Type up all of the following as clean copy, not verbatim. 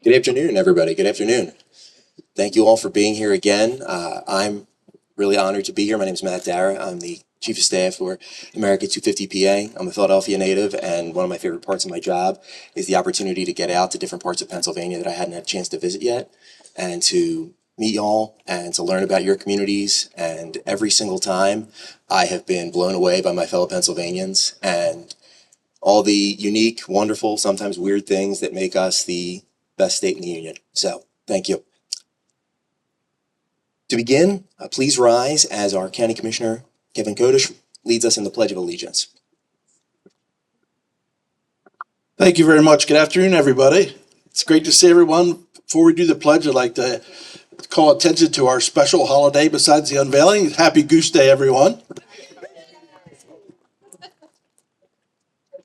Good afternoon, everybody. Good afternoon. Thank you all for being here again. I'm really honored to be here. My name is Matt Dara. I'm the Chief of Staff for America 250 PA. I'm a Philadelphia native, and one of my favorite parts of my job is the opportunity to get out to different parts of Pennsylvania that I hadn't had a chance to visit yet, and to meet y'all and to learn about your communities. And every single time, I have been blown away by my fellow Pennsylvanians and all the unique, wonderful, sometimes weird things that make us the best state in the union. So, thank you. To begin, please rise as our County Commissioner, Kevin Kodish, leads us in the Pledge of Allegiance. Thank you very much. Good afternoon, everybody. It's great to see everyone. Before we do the pledge, I'd like to call attention to our special holiday besides the unveiling. Happy Goose Day, everyone.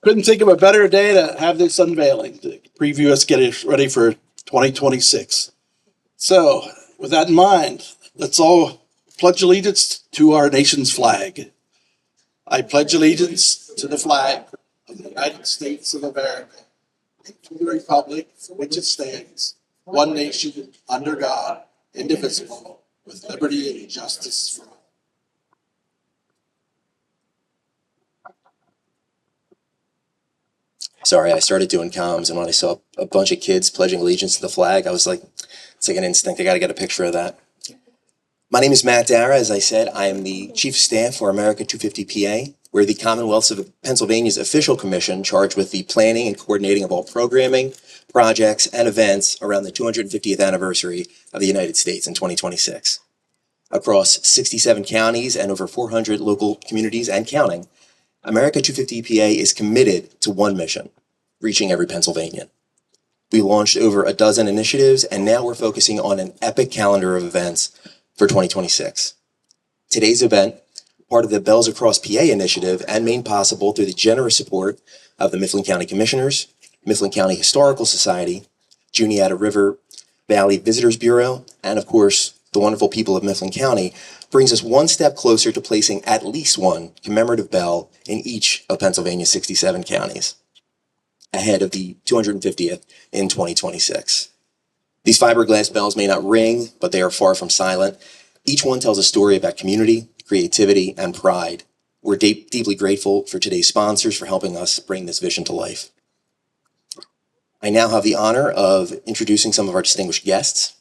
Couldn't think of a better day to have this unveiling, to preview us getting ready for 2026. So, with that in mind, let's all pledge allegiance to our nation's flag. I pledge allegiance to the flag of the United States of America, and to the republic for which it stands, one nation, under God, indivisible, with liberty and justice for all. Sorry, I started doing comms, and when I saw a bunch of kids pledging allegiance to the flag, I was like, it's like an instinct. I got to get a picture of that. My name is Matt Dara. As I said, I am the Chief of Staff for America 250 PA. We're the Commonwealth of Pennsylvania's official commission charged with the planning and coordinating of all programming, projects, and events around the 250th anniversary of the United States in 2026. Across 67 counties and over 400 local communities and counting, America 250 PA is committed to one mission: reaching every Pennsylvanian. We launched over a dozen initiatives, and now we're focusing on an epic calendar of events for 2026. Today's event, part of the Bells Across PA initiative and made possible through the generous support of the Mifflin County Commissioners, Mifflin County Historical Society, Juniata River Valley Visitors Bureau, and of course, the wonderful people of Mifflin County, brings us one step closer to placing at least one commemorative bell in each of Pennsylvania's 67 counties, ahead of the 250th in 2026. These fiberglass bells may not ring, but they are far from silent. Each one tells a story about community, creativity, and pride. We're deeply grateful for today's sponsors for helping us bring this vision to life. I now have the honor of introducing some of our distinguished guests.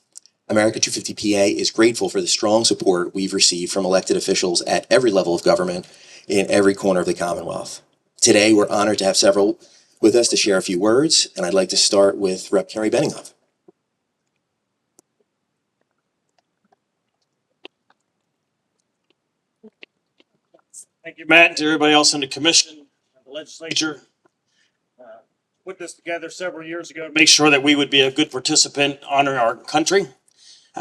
America 250 PA is grateful for the strong support we've received from elected officials at every level of government in every corner of the Commonwealth. Today, we're honored to have several with us to share a few words, and I'd like to start with Rep. Kerry Benninghoff. Thank you, Matt, and to everybody else in the commission and the legislature. Put this together several years ago to make sure that we would be a good participant honoring our country.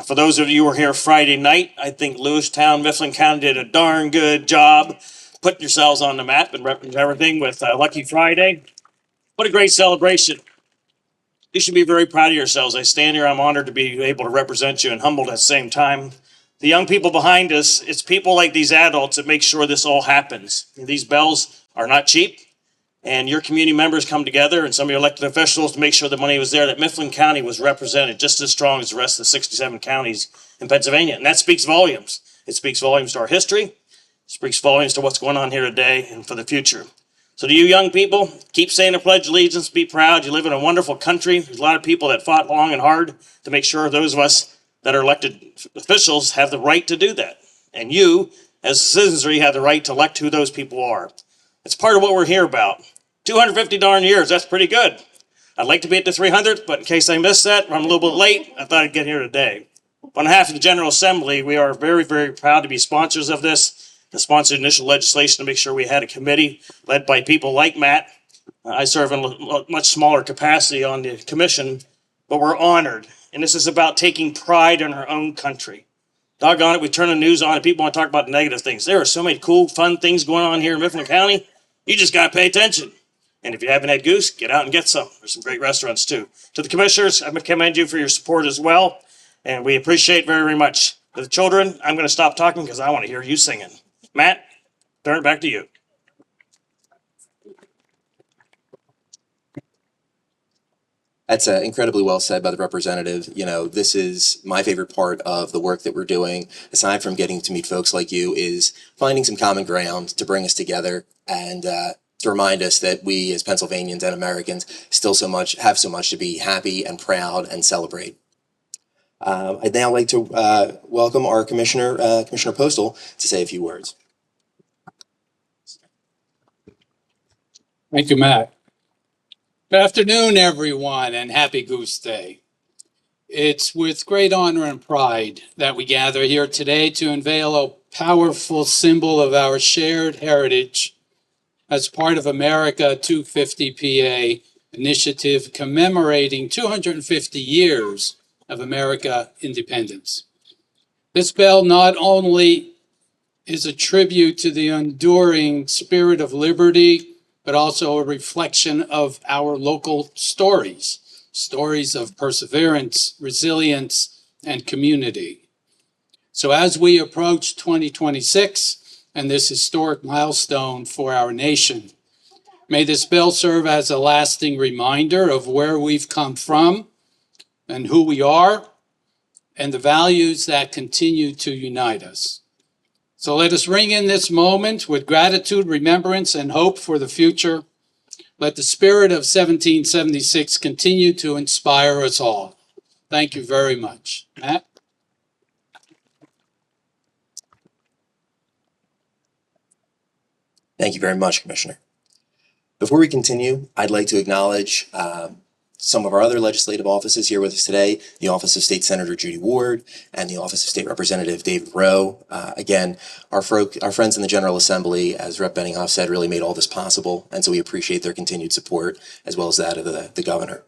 For those of you who were here Friday night, I think Lewistown, Mifflin County did a darn good job putting yourselves on the map and representing everything with Lucky Friday. What a great celebration. You should be very proud of yourselves. I stand here, I'm honored to be able to represent you and humbled at the same time. The young people behind us, it's people like these adults that make sure this all happens. These bells are not cheap, and your community members come together and some of your elected officials to make sure the money was there, that Mifflin County was represented just as strong as the rest of the 67 counties in Pennsylvania. And that speaks volumes. It speaks volumes to our history. It speaks volumes to what's going on here today and for the future. So to you young people, keep saying the Pledge of Allegiance, be proud. You live in a wonderful country. There's a lot of people that fought long and hard to make sure those of us that are elected officials have the right to do that. And you, as citizenry, have the right to elect who those people are. It's part of what we're here about. 250 darn years, that's pretty good. I'd like to be at the 300th, but in case I missed that, or I'm a little bit late, I thought I'd get here today. On behalf of the General Assembly, we are very, very proud to be sponsors of this, to sponsor initial legislation to make sure we had a committee led by people like Matt. I serve in a much smaller capacity on the commission, but we're honored. And this is about taking pride in our own country. Doggone it, we turn the news on and people want to talk about negative things. There are so many cool, fun things going on here in Mifflin County. You just got to pay attention. And if you haven't had goose, get out and get some. There's some great restaurants too. To the commissioners, I commend you for your support as well. And we appreciate very, very much. To the children, I'm going to stop talking because I want to hear you singing. Matt, turn it back to you. That's incredibly well said by the representative. You know, this is my favorite part of the work that we're doing, aside from getting to meet folks like you, is finding some common ground to bring us together and to remind us that we as Pennsylvanians and Americans still have so much to be happy and proud and celebrate. I'd now like to welcome our Commissioner Postal, to say a few words. Thank you, Matt. Good afternoon, everyone, and happy Goose Day. It's with great honor and pride that we gather here today to unveil a powerful symbol of our shared heritage as part of America 250 PA initiative commemorating 250 years of America independence. This bell not only is a tribute to the enduring spirit of liberty, but also a reflection of our local stories of perseverance, resilience, and community. So as we approach 2026 and this historic milestone for our nation, may this bell serve as a lasting reminder of where we've come from and who we are and the values that continue to unite us. So let us ring in this moment with gratitude, remembrance, and hope for the future. Let the spirit of 1776 continue to inspire us all. Thank you very much. Matt? Thank you very much, Commissioner. Before we continue, I'd like to acknowledge some of our other legislative offices here with us today, the Office of State Senator Judy Ward and the Office of State Representative David Rowe. Again, our friends in the General Assembly, as Rep. Benninghoff said, really made all this possible, and so we appreciate their continued support, as well as that of the governor.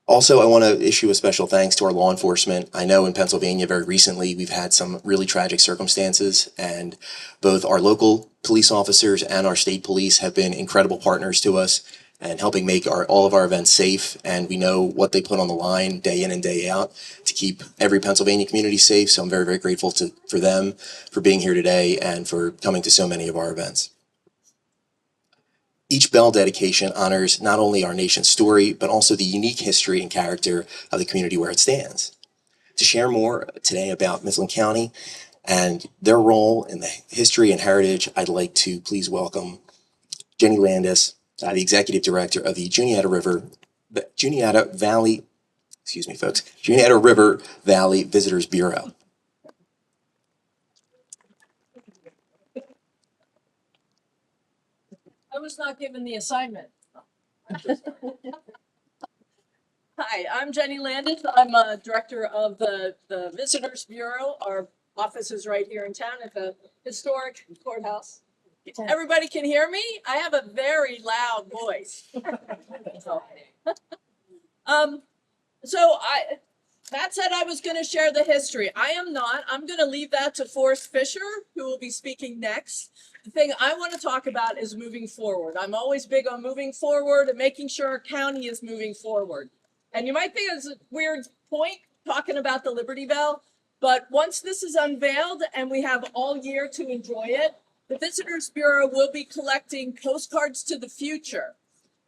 Also, I want to issue a special thanks to our law enforcement. I know in Pennsylvania very recently we've had some really tragic circumstances, and both our local police officers and our state police have been incredible partners to us and helping make all of our events safe. And we know what they put on the line day in and day out to keep every Pennsylvania community safe. So I'm very, very grateful for them for being here today and for coming to so many of our events. Each bell dedication honors not only our nation's story, but also the unique history and character of the community where it stands. To share more today about Mifflin County and their role in the history and heritage, I'd like to please welcome Jenny Landis, the Executive Director of the Juniata River Valley Visitors Bureau. I was not given the assignment. Hi, I'm Jenny Landis. I'm a director of the Visitors Bureau. Our office is right here in town at the historic courthouse. Everybody can hear me? I have a very loud voice. Matt said I was going to share the history. I am not. I'm going to leave that to Forrest Fisher, who will be speaking next. The thing I want to talk about is moving forward. I'm always big on moving forward and making sure our county is moving forward. And you might think it's a weird point talking about the Liberty Bell, but once this is unveiled and we have all year to enjoy it, the Visitors Bureau will be collecting postcards to the future.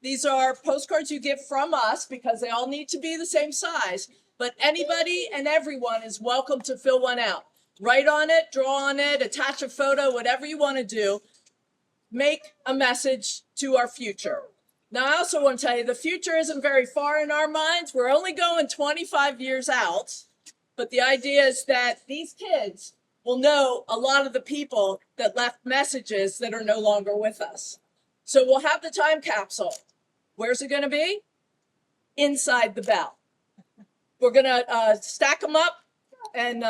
These are postcards you get from us because they all need to be the same size, but anybody and everyone is welcome to fill one out. Write on it, draw on it, attach a photo, whatever you want to do. Make a message to our future. Now, I also want to tell you, the future isn't very far in our minds. We're only going 25 years out, but the idea is that these kids will know a lot of the people that left messages that are no longer with us. So we'll have the time capsule. Where's it going to be? Inside the bell. We're going to stack them up and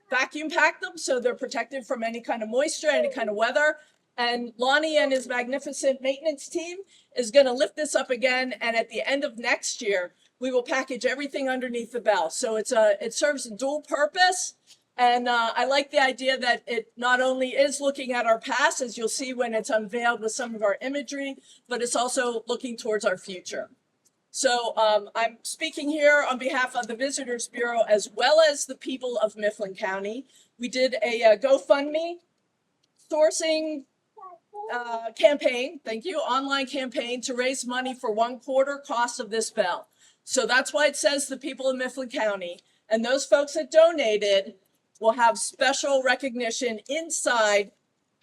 vacuum pack them so they're protected from any kind of moisture, any kind of weather. And Lonnie and his magnificent maintenance team is going to lift this up again. And at the end of next year, we will package everything underneath the bell. So it serves a dual purpose. And I like the idea that it not only is looking at our past, as you'll see when it's unveiled with some of our imagery, but it's also looking towards our future. So I'm speaking here on behalf of the Visitors Bureau as well as the people of Mifflin County. We did a GoFundMe sourcing campaign, thank you, online campaign to raise money for 1/4 cost of this bell. So that's why it says the people of Mifflin County, and those folks that donated will have special recognition inside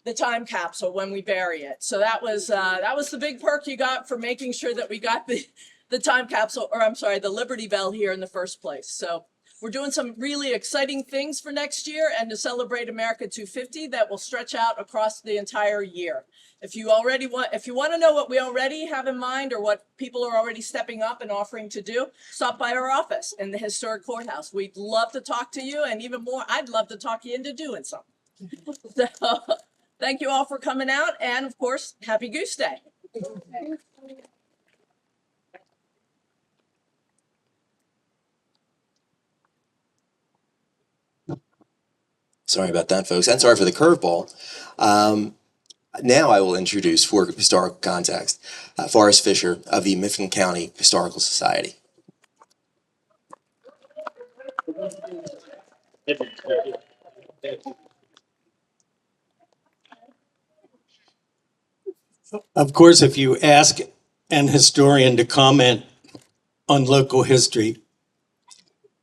the time capsule when we bury it. So that was the big perk you got for making sure that we got the time capsule, or I'm sorry, the Liberty Bell here in the first place. So we're doing some really exciting things for next year and to celebrate America 250 that will stretch out across the entire year. If you want to know what we already have in mind or what people are already stepping up and offering to do, stop by our office in the historic courthouse. We'd love to talk to you, and even more, I'd love to talk you into doing something. So thank you all for coming out, and of course, happy Goose Day. Sorry about that, folks, and sorry for the curveball. Now I will introduce, for historical context, Forrest Fisher of the Mifflin County Historical Society. Of course, if you ask an historian to comment on local history,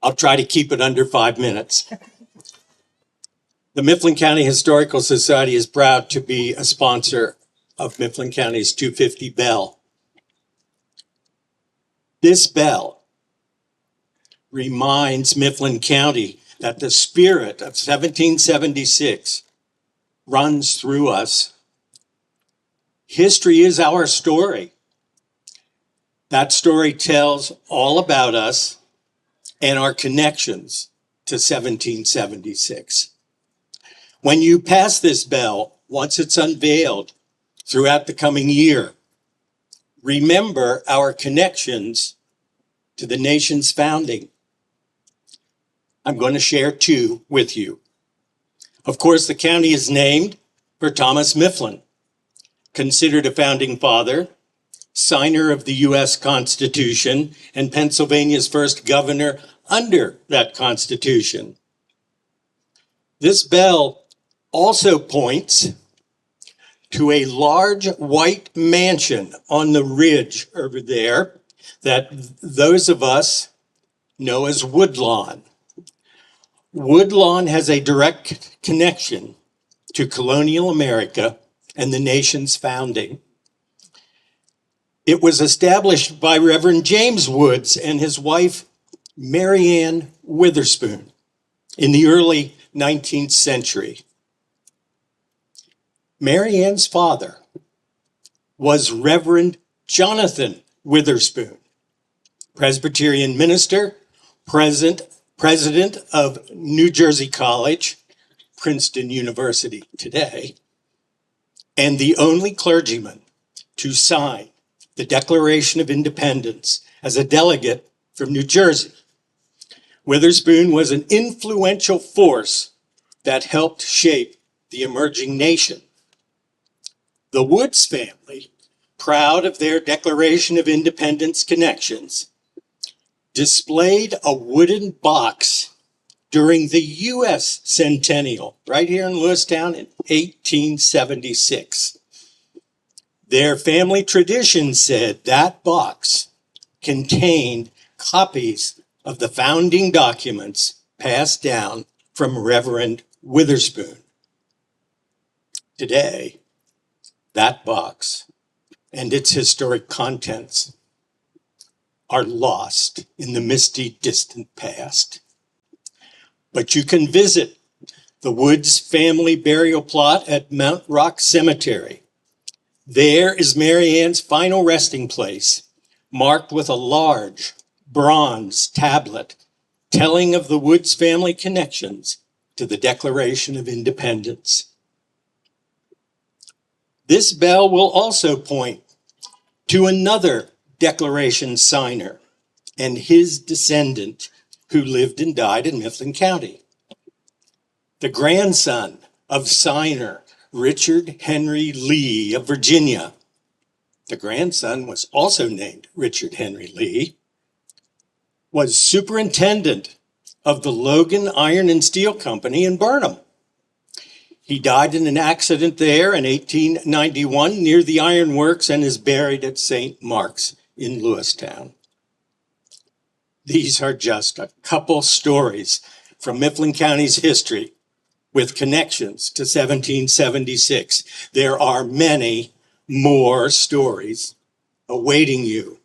I'll try to keep it under 5 minutes. The Mifflin County Historical Society is proud to be a sponsor of Mifflin County's 250 bell. This bell reminds Mifflin County that the spirit of 1776 runs through us. History is our story. That story tells all about us and our connections to 1776. When you pass this bell, once it's unveiled throughout the coming year, remember our connections to the nation's founding. I'm going to share 2 with you. Of course, the county is named for Thomas Mifflin, considered a founding father, signer of the U.S. Constitution, and Pennsylvania's first governor under that Constitution. This bell also points to a large white mansion on the ridge over there that those of us know as Woodlawn. Woodlawn has a direct connection to colonial America and the nation's founding. It was established by Reverend James Woods and his wife, Mary Ann Witherspoon, in the early 19th century. Mary Ann's father was Reverend Jonathan Witherspoon, Presbyterian minister, president of New Jersey College, Princeton University today, and the only clergyman to sign the Declaration of Independence as a delegate from New Jersey. Witherspoon was an influential force that helped shape the emerging nation. The Woods family, proud of their Declaration of Independence connections, displayed a wooden box during the U.S. Centennial right here in Lewistown in 1876. Their family tradition said that box contained copies of the founding documents passed down from Reverend Witherspoon. Today, that box and its historic contents are lost in the misty, distant past. But you can visit the Woods family burial plot at Mount Rock Cemetery. There is Mary Ann's final resting place, marked with a large bronze tablet telling of the Woods family connections to the Declaration of Independence. This bell will also point to another Declaration signer and his descendant who lived and died in Mifflin County. The grandson of signer Richard Henry Lee of Virginia. The grandson was also named Richard Henry Lee, was superintendent of the Logan Iron and Steel Company in Burnham. He died in an accident there in 1891 near the ironworks and is buried at St. Mark's in Lewistown. These are just a couple stories from Mifflin County's history with connections to 1776. There are many more stories awaiting you.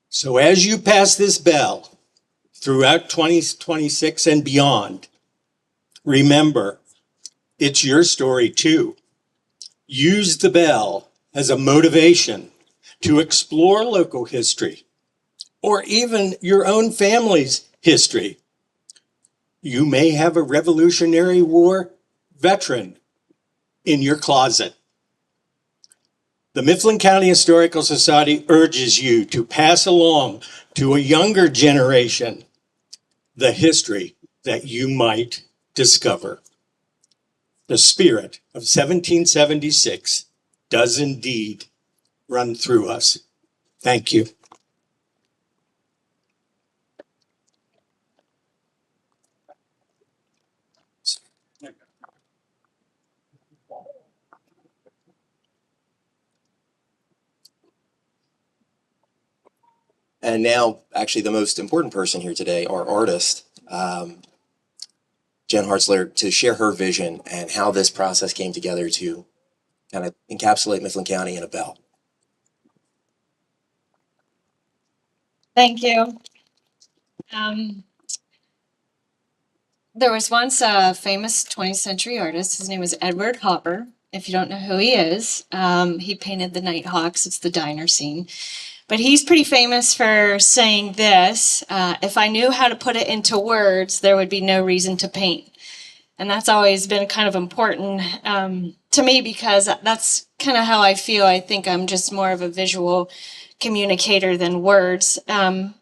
So as you pass this bell throughout 2026 and beyond, remember, it's your story too. Use the bell as a motivation to explore local history or even your own family's history. You may have a Revolutionary War veteran in your closet. The Mifflin County Historical Society urges you to pass along to a younger generation the history that you might discover. The spirit of 1776 does indeed run through us. Thank you. And now, actually, the most important person here today, our artist, Jen Hartzler, to share her vision and how this process came together to kind of encapsulate Mifflin County in a bell. Thank you. There was once a famous 20th century artist. His name was Edward Hopper. If you don't know who he is, he painted the Nighthawks. It's the diner scene. But he's pretty famous for saying this, if I knew how to put it into words, there would be no reason to paint. And that's always been kind of important to me because that's kind of how I feel. I think I'm just more of a visual communicator than words. And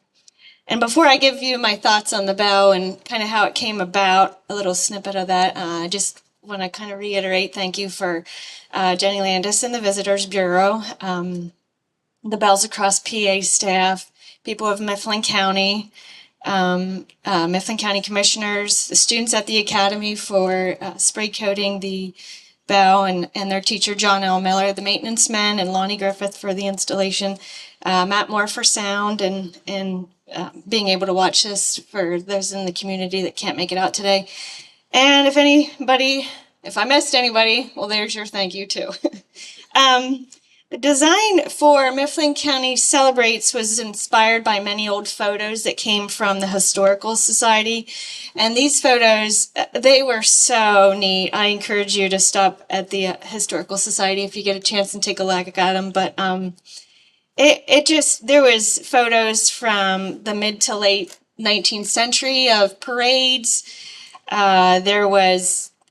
before I give you my thoughts on the bell and kind of how it came about, a little snippet of that, I just want to kind of reiterate thank you for Jenny Landis and the Visitors Bureau, the Bells Across PA staff, people of Mifflin County, Mifflin County commissioners, the students at the academy for spray coating the bell, and their teacher John L. Miller, the maintenance men, and Lonnie Griffith for the installation, Matt Moore for sound, and being able to watch this for those in the community that can't make it out today. And if I missed anybody, well, there's your thank you too. The design for Mifflin County Celebrates was inspired by many old photos that came from the Historical Society. And these photos, they were so neat. I encourage you to stop at the Historical Society if you get a chance and take a look at them. But there was photos from the mid to late 19th century of parades.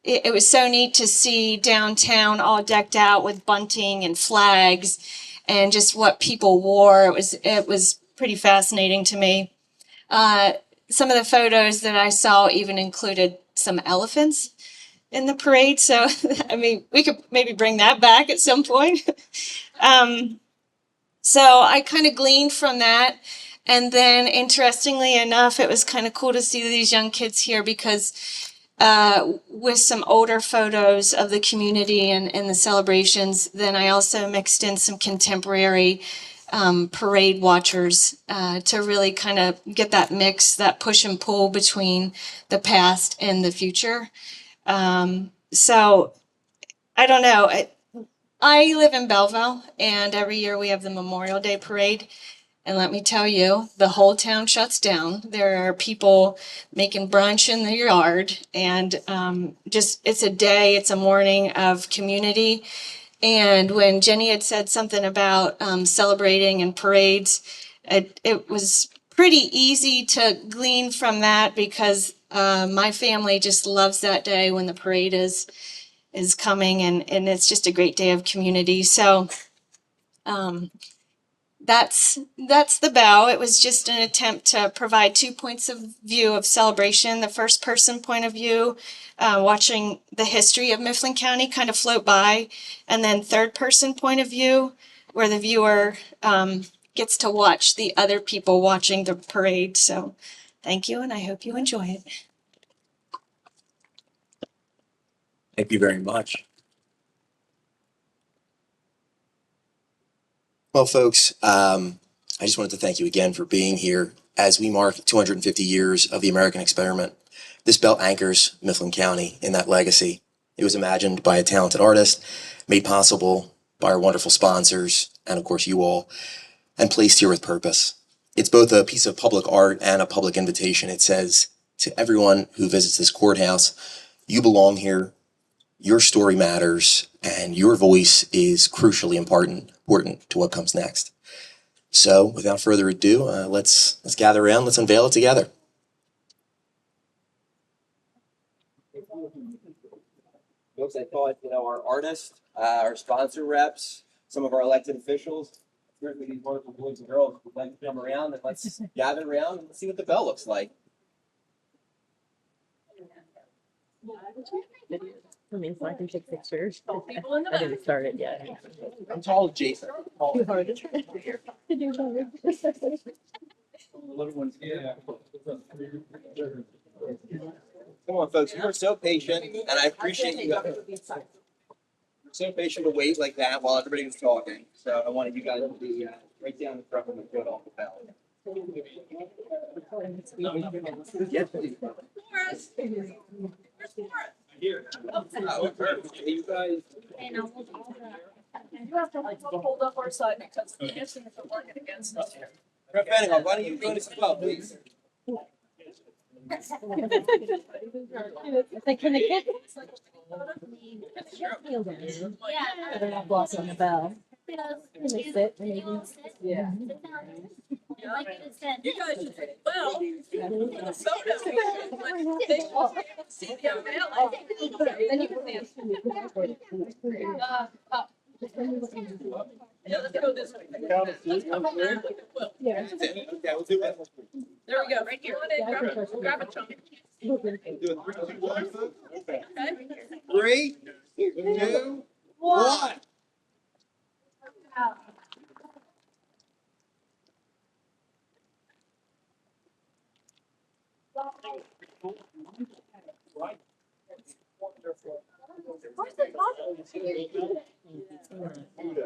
It was so neat to see downtown all decked out with bunting and flags and just what people wore. It was pretty fascinating to me. Some of the photos that I saw even included some elephants in the parade. So, I mean, we could maybe bring that back at some point. So I kind of gleaned from that. And then interestingly enough, it was kind of cool to see these young kids here because with some older photos of the community and the celebrations, then I also mixed in some contemporary parade watchers to really kind of get that mix, that push and pull between the past and the future. So I don't know. I live in Belleville, and every year we have the Memorial Day Parade. And let me tell you, the whole town shuts down. There are people making brunch in the yard, and it's a day, it's a morning of community. And when Jenny had said something about celebrating and parades, it was pretty easy to glean from that because my family just loves that day when the parade is coming, and it's just a great day of community. So that's the bell. It was just an attempt to provide 2 points of view of celebration. The first person point of view, watching the history of Mifflin County kind of float by, and then third person point of view, where the viewer gets to watch the other people watching the parade. So thank you, and I hope you enjoy it. Thank you very much. Well, folks, I just wanted to thank you again for being here as we mark 250 years of the American experiment. This belt anchors Mifflin County in that legacy. It was imagined by a talented artist, made possible by our wonderful sponsors, and of course you all, and placed here with purpose. It's both a piece of public art and a public invitation. It says to everyone who visits this courthouse, you belong here, your story matters, and your voice is crucially important to what comes next. So, without further ado, let's gather around. Let's unveil it together. Folks, I thought our artists, our sponsor reps, some of our elected officials, certainly these wonderful boys and girls would like to come around and let's gather around and see what the bell looks like. I mean, so I can take pictures. People in the I back. didn't start it yet. I'm tall, Jason. Too hard to try to do better. Come on, folks, you are so patient, and I appreciate you. So patient to wait like that while everybody was talking. So I wanted you guys to be right down the front of the foot off the bell. Yes, please. Forrest. Where's Forrest? Oh, perfect. You guys. You have to hold up our side because the dancing is working against us here. Rep Benningham, why don't you join us as well, please? It's like, can the kids? Yeah. They're not blocking the bell. Can they sit? Maybe. Yeah. You guys should take, well, for the photo, but they will see the unveiling. Then you can dance. Yeah, let's go this way. Let's come around. Well, Yeah. Okay, we'll do it. there we go, right here. Grab it, Tony. Do it. Okay? 3, 2, 1.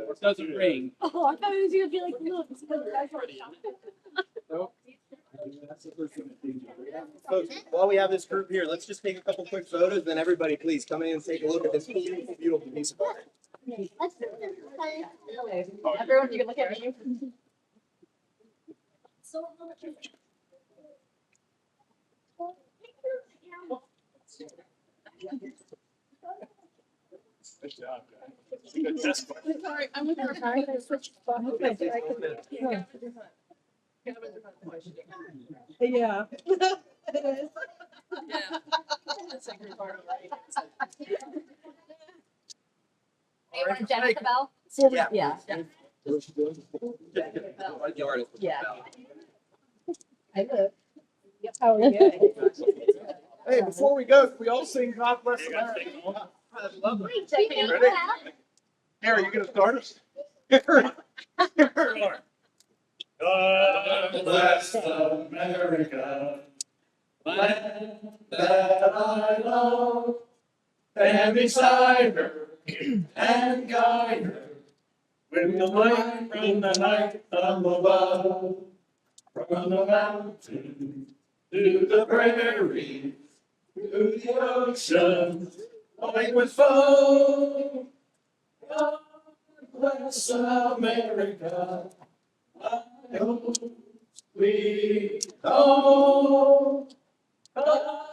It doesn't ring. Oh, I thought it was gonna be like, look, it's because the guys are. Folks, while we have this group here, let's just take a couple quick photos, then everybody please come in and take a look at this beautiful, beautiful piece of art. Everyone, you can look at me. Sorry, I'm with her. I'm gonna switch spots. Yeah. Yeah. That's a good part of it. You want to jack the bell? Yeah. Yeah. The artist. Yeah. I look. How are you? Hey, before we go, can we all sing God Bless America? I love it. Ready? Harry, you gonna start us? God bless America, land that I love, and beside her and guide her with the light from the night from above, from the mountain to the prairie, to the ocean, white with foam. God bless America. I hope we home. God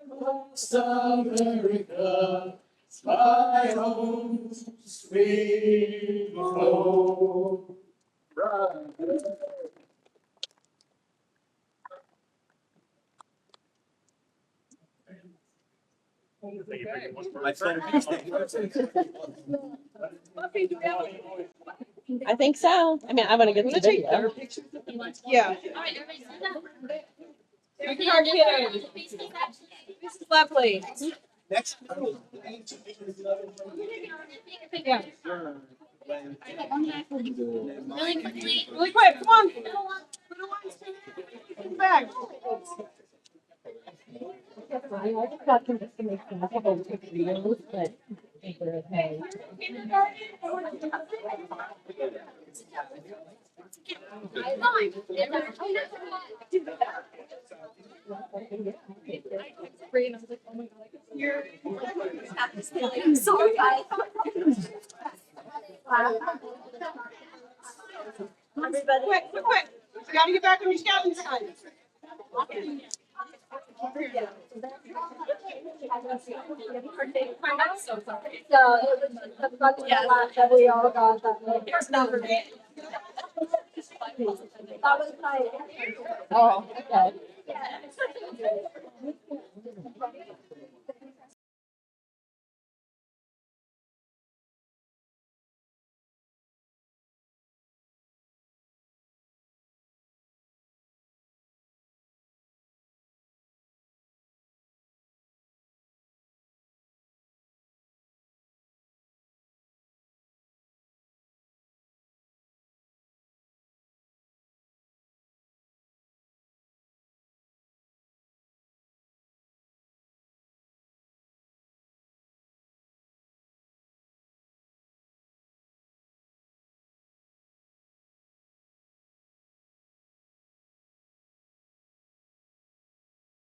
bless America. My home, sweet home. Right. My phone. Buffy, do we have I think so. I mean, I want to get the video. Yeah. This is lovely. Next. Yeah. Really quickly. Really quick, come on. Back. I just got them just to make sure I have a quick videos, but I think we're okay. Quick, quick, quick. You gotta get back on your scouting side. So it was just a bunch of laugh that we all got that like. Here's number eight. That was my. Oh, okay.